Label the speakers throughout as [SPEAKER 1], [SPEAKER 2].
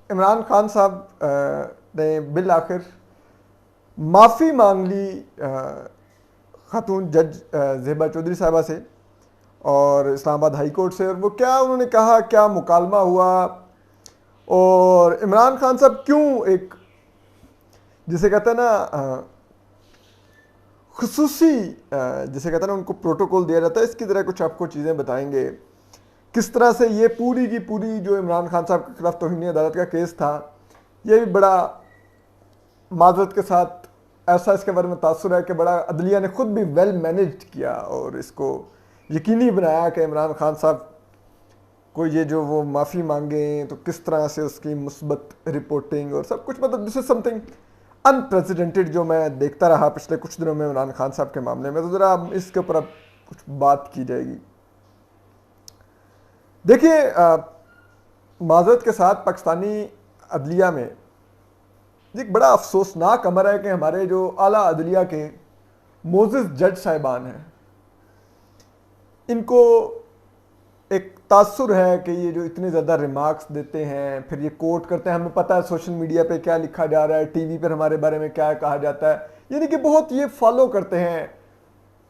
[SPEAKER 1] इमरान खान साहब ने बिल आखिर माफ़ी मांग ली खातून जज ज़ेबा चौधरी साहबा से और इस्लामाबाद हाई कोर्ट से। और वो क्या उन्होंने कहा, क्या मुकालमा हुआ, और इमरान खान साहब क्यों एक जिसे कहते हैं ना खुसूसी जिसे कहते हैं ना उनको प्रोटोकॉल दिया जाता है, इसकी तरह कुछ आपको चीज़ें बताएंगे। किस तरह से ये पूरी की पूरी जो इमरान खान साहब के खिलाफ तौहीन अदालत का केस था, ये भी बड़ा माजरत के साथ ऐसा इसके बारे में तासुर है कि बड़ा अदलिया ने खुद भी वेल मैनेज्ड किया और इसको यकीनी बनाया कि इमरान खान साहब को ये जो वो माफ़ी मांगे तो किस तरह से उसकी मुस्बत रिपोर्टिंग और सब कुछ, मतलब दिस इज समथिंग अनप्रेसिडेंटेड जो मैं देखता रहा पिछले कुछ दिनों में इमरान खान साहब के मामले में। तो ज़रा इसके ऊपर अब कुछ बात की जाएगी। देखिए, माजरत के साथ पाकिस्तानी अदलिया में एक बड़ा अफसोसनाक अमर है कि हमारे जो आला अदलिया के मोजिज़ जज साहिबान हैं, इनको एक तासुर है कि ये जो इतने ज़्यादा रिमार्क्स देते हैं, फिर ये कोट करते हैं, हमें पता है सोशल मीडिया पे क्या लिखा जा रहा है, टीवी पर हमारे बारे में क्या कहा जाता है, यानी कि बहुत ये फॉलो करते हैं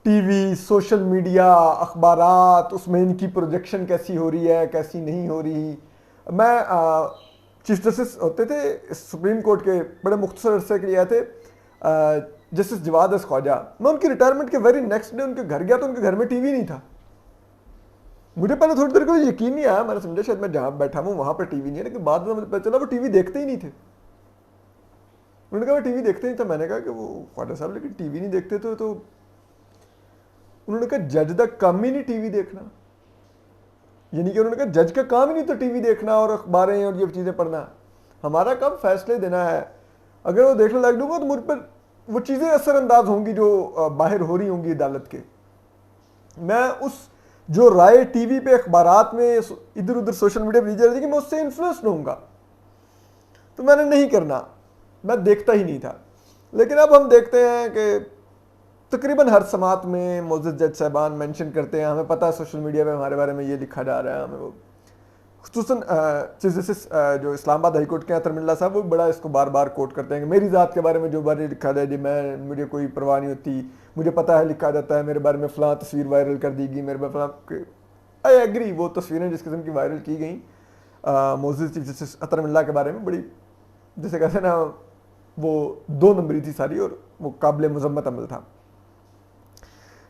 [SPEAKER 1] टीवी, सोशल मीडिया, अखबारात, उसमें इनकी प्रोजेक्शन कैसी हो रही है, कैसी नहीं हो रही। मैं चीफ जस्टिस होते थे सुप्रीम कोर्ट के, बड़े मुख्तसर अरसे के लिए आए थे जस्टिस जवाद ख्वाजा। मैं उनकी रिटायरमेंट के वेरी नेक्स्ट डे उनके घर गया तो उनके घर में टीवी नहीं था। मुझे पहले थोड़ी देर को यकीन नहीं आया, मैंने समझा शायद मैं जहां बैठा हूँ वहां पर टीवी नहीं है, लेकिन बाद में मुझे पता चला वो टीवी देखते ही नहीं थे। उन्होंने कहा वो टीवी देखते नहीं था। मैंने कहा कि वो ख्वाजा साहब लेकिन टीवी नहीं देखते तो उन्होंने कहा जज का काम ही नहीं टीवी देखना, यानी कि उन्होंने कहा जज का काम ही नहीं तो टीवी देखना और अखबारें और ये चीज़ें पढ़ना, हमारा काम फैसले देना है। अगर वो देखने लग दूंगा तो मुझ पर वो चीज़ें असरअंदाज होंगी जो बाहर हो रही होंगी अदालत के। मैं उस जो राय टीवी पे, अखबारात में, इधर उधर सोशल मीडिया पर दी जा रही थी कि मैं उससे इन्फ्लुएंस होऊंगा, तो मैंने नहीं करना, मैं देखता ही नहीं था। लेकिन अब हम देखते हैं कि तकरीबन हर समात में मोजिज़ जज साहबान मेंशन करते हैं, हमें पता है सोशल मीडिया पे हमारे बारे में ये लिखा जा रहा है, हमें वो खुसूसन चीफ जस्टिस जो इस्लामाबाद हाई कोर्ट के अतर मिल्ला साहब वो बड़ा इसको बार बार कोट करते हैं कि मेरी ज़ात के बारे में जो बारे लिखा जाए जी मुझे कोई परवाह नहीं होती, मुझे पता है लिखा जाता है मेरे बारे में फ़लाँ तस्वीर वायरल कर दी गई, मेरे फ़लाँ। आई एग्री, वो तस्वीरें जिस किस्म की वायरल की गई मोजिज़ चीफ जस्टिस अतर मिल्ला के बारे में, बड़ी जैसे कहते हैं ना वो 2 नंबरी थी सारी और वो काबिल मजम्मत अमल था।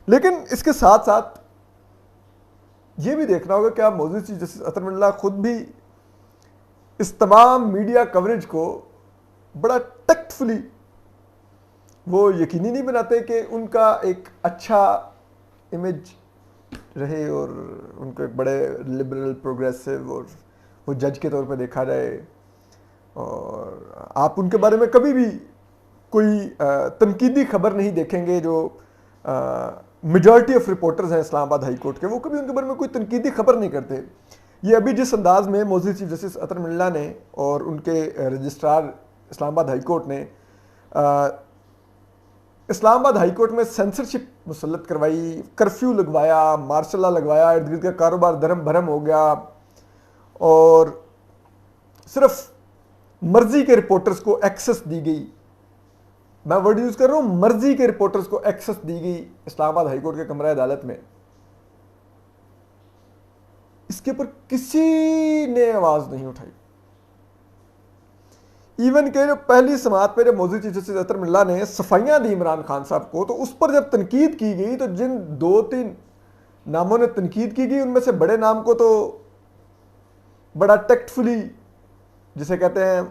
[SPEAKER 1] लेकिन इसके साथ साथ ये भी देखना होगा कि आप मोजिज़ चीफ जस्टिस अतर मिल्ला खुद भी इस तमाम मीडिया कवरेज को बड़ा टैक्टफुली वो यकीनी नहीं बनाते कि उनका एक अच्छा इमेज रहे और उनको एक बड़े लिबरल, प्रोग्रेसिव और वो जज के तौर पे देखा जाए। और आप उनके बारे में कभी भी कोई तनकीदी खबर नहीं देखेंगे। जो मेजॉरिटी ऑफ रिपोर्टर्स हैं इस्लामाबाद हाई कोर्ट के, वो कभी उनके बारे में कोई तनकीदी खबर नहीं करते। ये अभी जिस अंदाज में मोजिज़ चीफ जस्टिस अतर मिल्ला ने और उनके रजिस्ट्रार इस्लामाबाद हाई कोर्ट ने इस्लामाबाद हाई कोर्ट में सेंसरशिप मुसल्लत करवाई, कर्फ्यू लगवाया, मार्शल लॉ लगवाया, इर्द गिर्द का कारोबार धर्म भरम हो गया और सिर्फ मर्जी के रिपोर्टर्स को एक्सेस दी गई। मैं वर्ड यूज कर रहा हूं, मर्जी के रिपोर्टर्स को एक्सेस दी गई इस्लामाबाद हाई कोर्ट के कमरा अदालत में। इसके ऊपर किसी ने आवाज नहीं उठाई। इवन के जो पहली समात पे जब मोजिज़ चीफ जस्टिस अतर मिल्ला ने सफाइयां दी इमरान खान साहब को, तो उस पर जब तनकीद की गई तो जिन 2-3 नामों ने तनकीद की गई उनमें से बड़े नाम को तो बड़ा टेक्टफुली, जिसे कहते हैं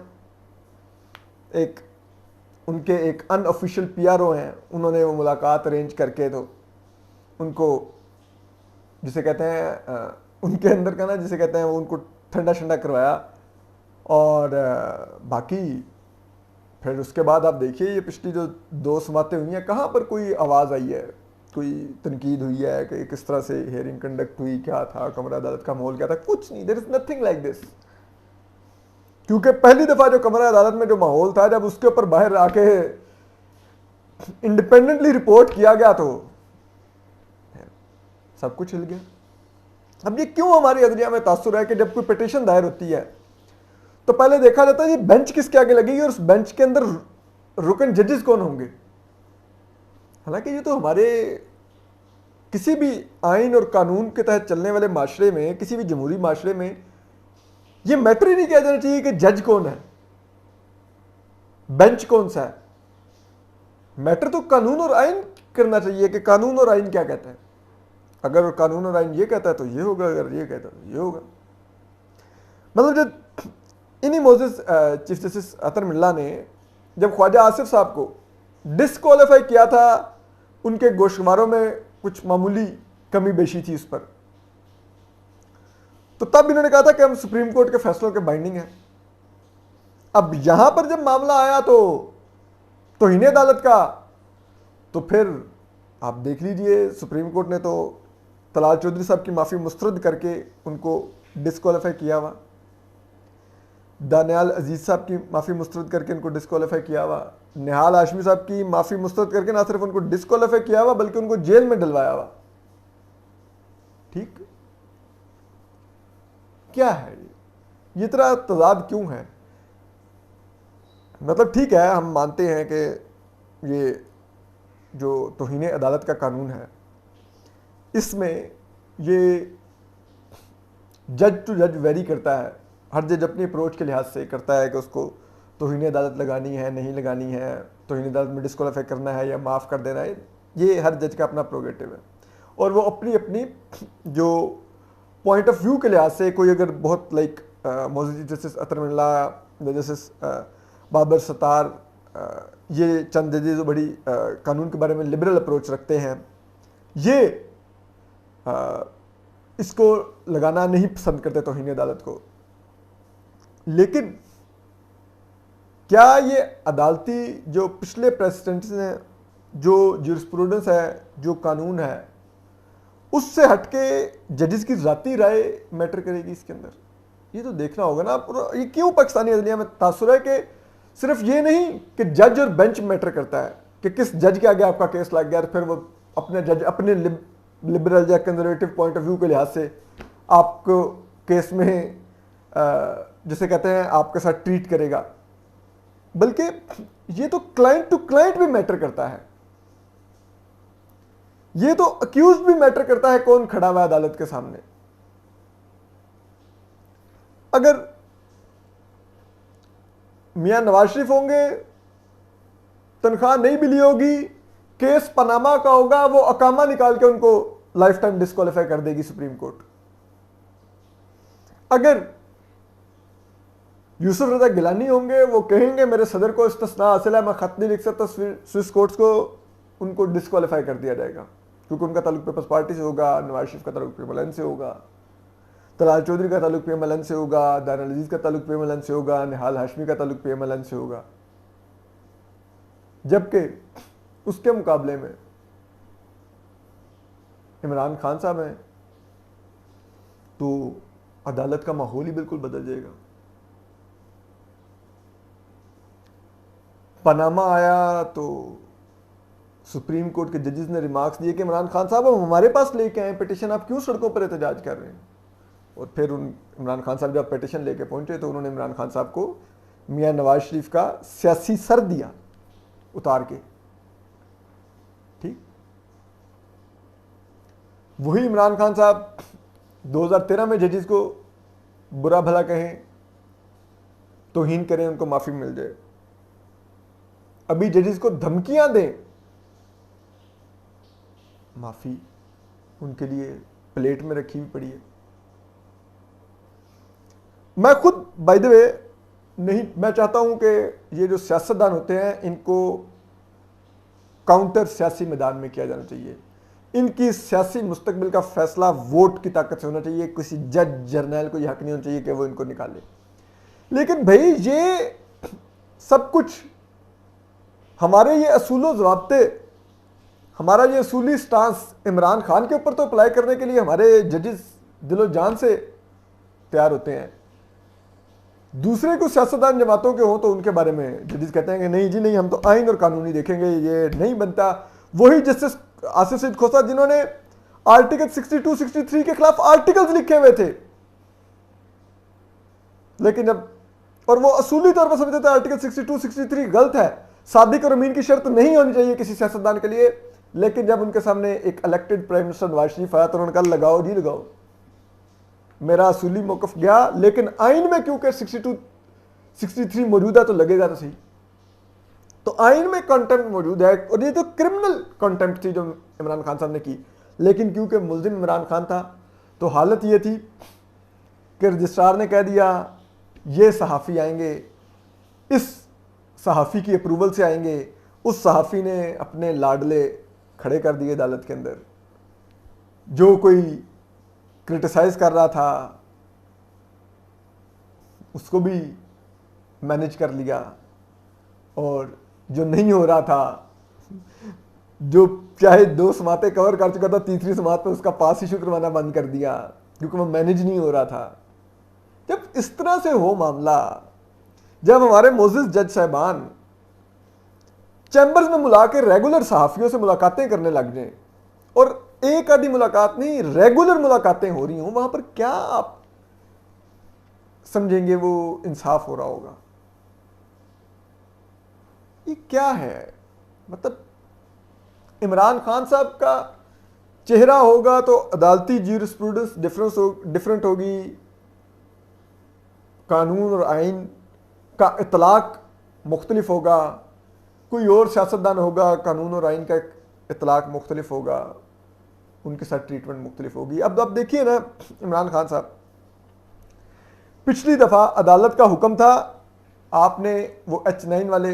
[SPEAKER 1] एक उनके एक अनऑफिशियल पीआरओ हैं, उन्होंने वो मुलाकात अरेंज करके तो उनको जिसे कहते हैं उनके अंदर का ना जिसे कहते हैं वो उनको ठंडा ठंडा करवाया। और बाकी फिर उसके बाद आप देखिए ये पिछली जो 2 समातें हुई हैं, कहाँ पर कोई आवाज़ आई है, कोई तनकीद हुई है कि किस तरह से हेयरिंग कंडक्ट हुई, क्या था कमरा अदालत का माहौल क्या था, कुछ नहीं। There is nothing like this. क्योंकि पहली दफा जो कमरा अदालत में जो माहौल था, जब उसके ऊपर बाहर आके इंडिपेंडेंटली रिपोर्ट किया गया तो सब कुछ हिल गया। अब ये क्यों हमारी अदलिया में तासुर है कि जब कोई पिटीशन दायर होती है तो पहले देखा जाता है ये बेंच किसके आगे लगेगी और उस बेंच के अंदर रुकन जजेस कौन होंगे। हालांकि ये तो हमारे किसी भी आइन और कानून के तहत चलने वाले माशरे में, किसी भी जमहूरी माशरे में ये मैटर ही नहीं किया जाना चाहिए कि जज कौन है, बेंच कौन सा है। मैटर तो कानून और आइन करना चाहिए कि कानून और आइन क्या कहता है। अगर कानून और आइन ये कहता है तो ये होगा, अगर ये कहता है तो ये होगा। मतलब जब इन्हीं मोजेस चीफ जस्टिस अतर मिल्ला ने जब ख्वाजा आसिफ साहब को डिस्क्वालीफाई किया था, उनके गोशवारों में कुछ मामूली कमी बेशी थी उस पर, तो तब इन्होंने कहा था कि हम सुप्रीम कोर्ट के फैसलों के बाइंडिंग हैं। अब यहां पर जब मामला आया तो तौहीन अदालत का, तो फिर आप देख लीजिए सुप्रीम कोर्ट ने तो तलाल चौधरी साहब की माफ़ी मुस्तरद करके उनको डिस्क्वालीफाई किया हुआ, दानियाल अजीज़ साहब की माफ़ी मुस्तरद करके उनको डिस्क्वालीफाई किया हुआ, निहाल हाशमी साहब की माफ़ी मुस्तरद करके ना सिर्फ उनको डिस्क्वालीफाई किया हुआ बल्कि उनको जेल में डलवाया हुआ। ठीक, क्या है ये तरह तजाद क्यों है? मतलब ठीक है, हम मानते हैं कि ये जो तौहीन अदालत का कानून है इसमें ये जज टू जज वेरी करता है, हर जज अपनी अप्रोच के लिहाज से करता है कि उसको तौहीन अदालत लगानी है नहीं लगानी है, तौहीन अदालत में डिस्क्वालीफाई करना है या माफ़ कर देना है, ये हर जज का अपना प्रोगेटिव है। और वो अपनी अपनी जो पॉइंट ऑफ व्यू के लिहाज से, कोई अगर बहुत लाइक मौजूद जस्टिस अतर मिल्ला, जस्टिस बाबर सत्तार, ये चंद जजेस जो बड़ी कानून के बारे में लिबरल अप्रोच रखते हैं, ये इसको लगाना नहीं पसंद करते तौहीन अदालत को। लेकिन क्या ये अदालती जो पिछले प्रेसिडेंट्स हैं, जो जूरिस्प्रूडेंस है, जो कानून है, उससे हटके जजेस की ज़ाती राय मैटर करेगी इसके अंदर? ये तो देखना होगा ना। ये क्यों पाकिस्तानी अदलिया में तासुर है कि सिर्फ ये नहीं कि जज और बेंच मैटर करता है कि किस जज के आगे आपका केस लग गया, फिर वो अपने जज अपने लिबरल या कंजर्वेटिव पॉइंट ऑफ व्यू के लिहाज से आपको केस में जिसे कहते हैं आपके साथ ट्रीट करेगा, बल्कि ये तो क्लाइंट टू क्लाइंट भी मैटर करता है। ये तो अक्यूज भी मैटर करता है कौन खड़ा हुआ अदालत के सामने। अगर मियां नवाज शरीफ होंगे, तनख्वाह नहीं मिली होगी, केस पनामा का होगा, वो अकामा निकाल के उनको लाइफ टाइम डिस्क्वालीफाई कर देगी सुप्रीम कोर्ट। अगर यूसुफ रजा गिलानी होंगे, वो कहेंगे मेरे सदर को इस्तिस्ना हासिल है, मैं खत नहीं लिख सकता स्विस कोर्ट्स को, उनको डिस्क्वालीफाई कर दिया जाएगा क्योंकि उनका ताल्लुक पीपल्स पार्टी से होगा, नवाज शरीफ का ताल्लुक पीएमएलएन से होगा, तलाल चौधरी का ताल्लुक पीएमएलएन से होगा, दानियाल अजीज का ताल्लुक पीएमएलएन से होगा, निहाल हाशमी का ताल्लुक पीएमएलएन से होगा। जबकि उसके मुकाबले में इमरान खान साहब हैं तो अदालत का माहौल ही बिल्कुल बदल जाएगा। पनामा आया तो सुप्रीम कोर्ट के जजेस ने रिमार्क्स दिए कि इमरान खान साहब हम हमारे पास लेके आए पिटिशन, आप क्यों सड़कों पर एहतजाज कर रहे हैं? और फिर इमरान खान साहब जब पिटिशन लेके पहुंचे तो उन्होंने इमरान खान साहब को मियां नवाज शरीफ का सियासी सर दिया उतार के। ठीक, वही इमरान खान साहब 2013 में जजेस को बुरा भला कहें, तौहीन करें, उनको माफी मिल जाए। अभी जजेस को धमकियां दें, माफी उनके लिए प्लेट में रखी हुई पड़ी है। मैं खुद बाय द वे नहीं, मैं चाहता हूं कि ये जो सियासतदान होते हैं इनको काउंटर सियासी मैदान में किया जाना चाहिए। इनकी सियासी मुस्तकबिल का फैसला वोट की ताकत से होना चाहिए। किसी जज जर्नल को यह हक नहीं होना चाहिए कि वो इनको निकाले। लेकिन भाई ये सब कुछ हमारे ये असूलों ज़वाब्ते, हमारा ये असूली स्टांस इमरान खान के ऊपर तो अप्लाई करने के लिए हमारे जजेस दिलो जान से तैयार होते हैं। दूसरे को सियासतदान जमातों के हों तो उनके बारे में जजेस कहते हैं कि नहीं जी नहीं, हम तो आइन और कानूनी देखेंगे, ये नहीं बनता। वही जस्टिस आसिफ सईद खोसा जिन्होंने आर्टिकल 62, 63 के खिलाफ आर्टिकल्स लिखे हुए थे, लेकिन जब और वो असूली तौर पर समझते थे आर्टिकल 62, 63 गलत है, सादिक और अमीन की शर्त नहीं होनी चाहिए किसी सियासतदान के लिए। लेकिन जब उनके सामने एक elected prime minister Nawaz Sharif आया तो उन्होंने कहा लगाओ जी लगाओ, मेरा असूली मौकफ गया, लेकिन आइन में क्योंकि 62, 63 मौजूद है तो लगेगा तो सही। तो आइन में कंटेम्प्ट मौजूद है, और ये तो क्रिमिनल कंटेम्प्ट थी जो इमरान खान साहब ने की। लेकिन क्योंकि मुल्जिम इमरान खान था तो हालत ये थी कि रजिस्ट्रार ने कह दिया ये सहाफ़ी आएंगे, इस सहाफ़ी की अप्रूवल से आएंगे। उस सहाफ़ी ने अपने लाडले खड़े कर दिए अदालत के अंदर, जो कोई क्रिटिसाइज कर रहा था उसको भी मैनेज कर लिया, और जो नहीं हो रहा था, जो चाहे 2 समातें कवर कर चुका था, तीसरी समात पर उसका पास इशू करवाना बंद कर दिया क्योंकि वो मैनेज नहीं हो रहा था। जब इस तरह से हो मामला, जब हमारे मोजिज जज साहबान चैम्बर्स में बुला के रेगुलर सहाफ़ियों से मुलाकातें करने लग जाएं, और एक आधी मुलाकात नहीं रेगुलर मुलाकातें हो रही हों, वहां पर क्या आप समझेंगे वो इंसाफ हो रहा होगा? ये क्या है? मतलब इमरान खान साहब का चेहरा होगा तो अदालती ज्यूरिस्प्रूडेंस डिफरेंट होगी, कानून और आइन का इतलाक मुख्तलिफ होगा, कोई और सियासतदान होगा कानून और आइन का इतलाक मुख्तलिफ होगा, उनके साथ ट्रीटमेंट मुख्तलिफ होगी। अब देखिए ना, इमरान खान साहब, पिछली दफ़ा अदालत का हुक्म था आपने वो H9 वाले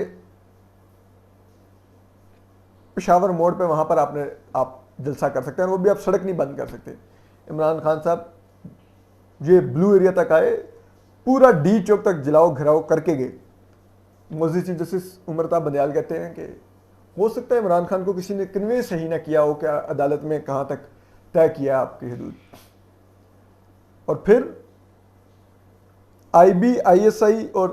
[SPEAKER 1] पेशावर मोड़ पे वहाँ पर आप जलसा कर सकते हैं, वो भी आप सड़क नहीं बंद कर सकते। इमरान खान साहब ये ब्लू एरिया तक आए, पूरा डी चौक तक जलाओ घिराओ करके गए। मोज़ी चीफ जस्टिस उमरता बंदयाल कहते हैं कि हो सकता है इमरान खान को किसी ने कन्वे सही ना किया हो, क्या अदालत में कहाँ तक तय किया आपकी हदूद। और फिर IB, ISI और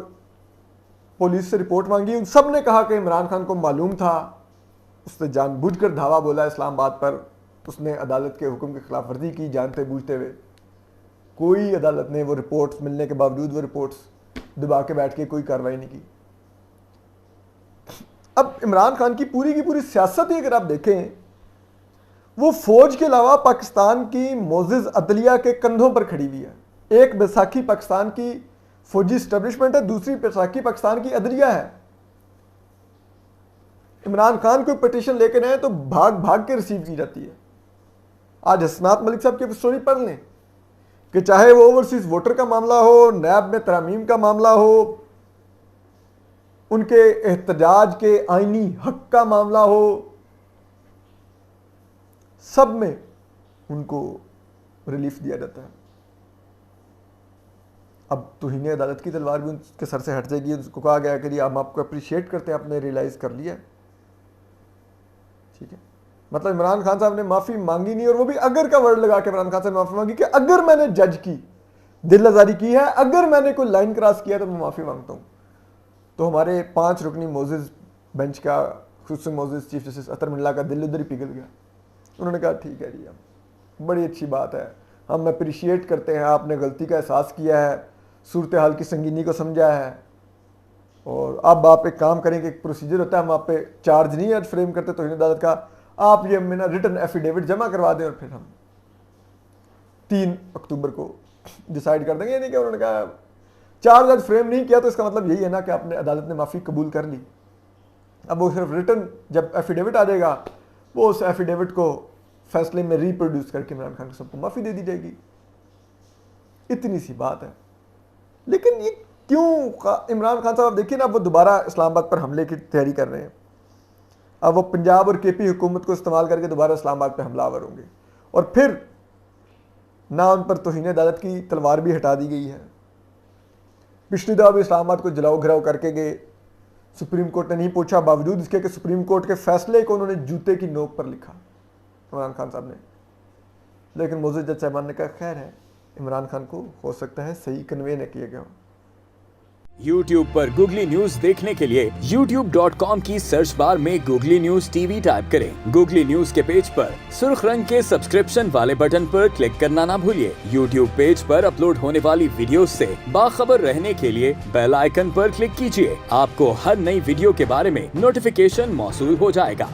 [SPEAKER 1] पुलिस से रिपोर्ट मांगी, उन सब ने कहा कि इमरान खान को मालूम था, उसने जानबूझकर धावा बोला इस्लामाबाद पर, उसने अदालत के हुक्म की खिलाफ वर्जी की जानते बूझते हुए। कोई अदालत ने वो रिपोर्ट्स मिलने के बावजूद वो रिपोर्ट्स दबा के बैठ के कोई कार्रवाई नहीं की। अब इमरान खान की पूरी सियासत ही अगर आप देखें, वो फौज के अलावा पाकिस्तान की मोजिज अदलिया के कंधों पर खड़ी हुई है। एक बैसाखी पाकिस्तान की फौजी स्टैब्लिशमेंट है, दूसरी बैसाखी पाकिस्तान की अदलिया है। इमरान खान कोई पिटीशन लेकर आए तो भाग भाग के रिसीव की जाती है। आज हसनात मलिक साहब की स्टोरी पढ़ लें कि चाहे वो ओवरसीज वोटर का मामला हो, नैब में तरामीम का मामला हो, उनके एहतजाज के आईनी हक का मामला हो, सब में उनको रिलीफ दिया जाता है। अब तौहीन अदालत की तलवार भी उनके सर से हट जाएगी। उसको कहा गया कि हम आपको अप्रिशिएट करते हैं, आपने रियलाइज कर लिया, ठीक है। मतलब इमरान खान साहब ने माफ़ी मांगी नहीं, और वो भी अगर का वर्ड लगा के इमरान खान साहब ने माफ़ी मांगी कि अगर मैंने जज की दिल आज़ारी की है, अगर मैंने कोई लाइन क्रॉस किया तो मैं माफ़ी मांगता हूँ। तो हमारे 5 रुकनी मोजिज बेंच का खुसूसी मोजिज चीफ जस्टिस अतर मिल्ला का दिल उधर ही पिघल गया। उन्होंने कहा ठीक है जी, हम बड़ी अच्छी बात है, हम अप्रिशिएट करते हैं, आपने गलती का एहसास किया है, सूरत हाल की संगीनी को समझा है, और अब आप एक काम करें कि एक प्रोसीजर होता है, हम आप पे चार्ज नहीं आज फ्रेम करते तौहीन अदालत का, आप ये मेरा रिटर्न एफिडेविट जमा करवा दें और फिर हम 3 अक्टूबर को डिसाइड कर देंगे। नहीं कि उन्होंने कहा चार्ज आज फ्रेम नहीं किया तो इसका मतलब यही है ना कि आपने अदालत ने माफ़ी कबूल कर ली। अब वो सिर्फ रिटर्न जब एफिडेविट आ जाएगा, वो उस एफिडेविट को फैसले में रिप्रोड्यूस करके इमरान खान को सबको माफ़ी दे दी जाएगी। इतनी सी बात है। लेकिन ये क्यों इमरान खान साहब देखिए ना, अब वो दोबारा इस्लामाबाद पर हमले की तैयारी कर रहे हैं। अब वो पंजाब और KP हुकूमत को इस्तेमाल करके दोबारा इस्लामाबाद पर हमलावर होंगे, और फिर ना उन पर तौहीन अदालत की तलवार भी हटा दी गई है। पिछली दफा भी इस्लामाबाद को जलाओ घिराओ करके गए, सुप्रीम कोर्ट ने नहीं पूछा, बावजूद इसके कि सुप्रीम कोर्ट के फैसले को उन्होंने जूते की नोक पर लिखा इमरान खान साहब ने। लेकिन मोज़ी जज साहबान ने कहा खैर है, इमरान खान को हो सकता है सही कन्वे न किया गया हो।
[SPEAKER 2] YouTube पर गूगली न्यूज देखने के लिए youtube.com की सर्च बार में गूगली न्यूज टीवी टाइप करें। गूगली न्यूज के पेज पर सुर्ख रंग के सब्सक्रिप्शन वाले बटन पर क्लिक करना ना भूलिए। YouTube पेज पर अपलोड होने वाली वीडियो से बाखबर रहने के लिए बेल आइकन पर क्लिक कीजिए। आपको हर नई वीडियो के बारे में नोटिफिकेशन मौसूल हो जाएगा।